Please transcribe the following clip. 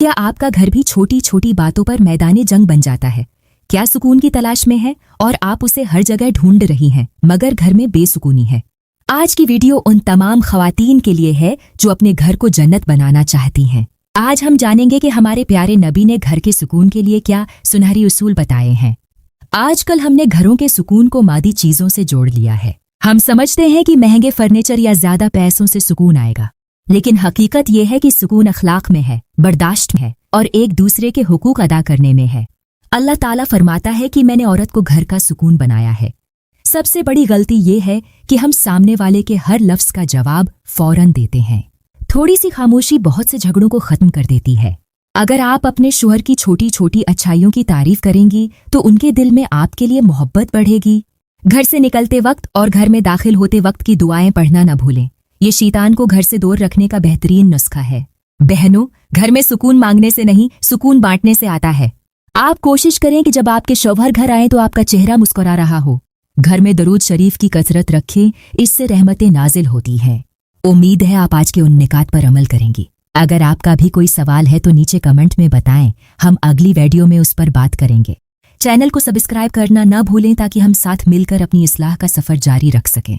क्या आपका घर भी छोटी छोटी बातों पर मैदाने जंग बन जाता है? क्या सुकून की तलाश में है और आप उसे हर जगह ढूंढ रही हैं, मगर घर में बेसुकूनी है? आज की वीडियो उन तमाम खवातीन के लिए है जो अपने घर को जन्नत बनाना चाहती हैं। आज हम जानेंगे कि हमारे प्यारे नबी ने घर के सुकून के लिए क्या सुनहरी उसूल बताए हैं। आजकल हमने घरों के सुकून को मादी चीजों से जोड़ लिया है। हम समझते हैं कि महंगे फर्नीचर या ज्यादा पैसों से सुकून आएगा, लेकिन हकीकत यह है कि सुकून अखलाक में है, बर्दाश्त में है और एक दूसरे के हुकूक अदा करने में है। अल्लाह ताला फरमाता है कि मैंने औरत को घर का सुकून बनाया है। सबसे बड़ी गलती ये है कि हम सामने वाले के हर लफ्ज का जवाब फौरन देते हैं। थोड़ी सी खामोशी बहुत से झगड़ों को खत्म कर देती है। अगर आप अपने शौहर की छोटी छोटी अच्छाइयों की तारीफ करेंगी तो उनके दिल में आपके लिए मोहब्बत बढ़ेगी। घर से निकलते वक्त और घर में दाखिल होते वक्त की दुआएं पढ़ना न भूलें। ये शैतान को घर से दूर रखने का बेहतरीन नुस्खा है। बहनों, घर में सुकून मांगने से नहीं, सुकून बांटने से आता है। आप कोशिश करें कि जब आपके शौहर घर आए तो आपका चेहरा मुस्कुरा रहा हो। घर में दरूद शरीफ की कसरत रखें, इससे रहमतें नाजिल होती हैं। उम्मीद है आप आज के उन निकात पर अमल करेंगी। अगर आपका भी कोई सवाल है तो नीचे कमेंट में बताएं, हम अगली वीडियो में उस पर बात करेंगे। चैनल को सब्सक्राइब करना न भूलें ताकि हम साथ मिलकर अपनी इस्लाह का सफर जारी रख सकें।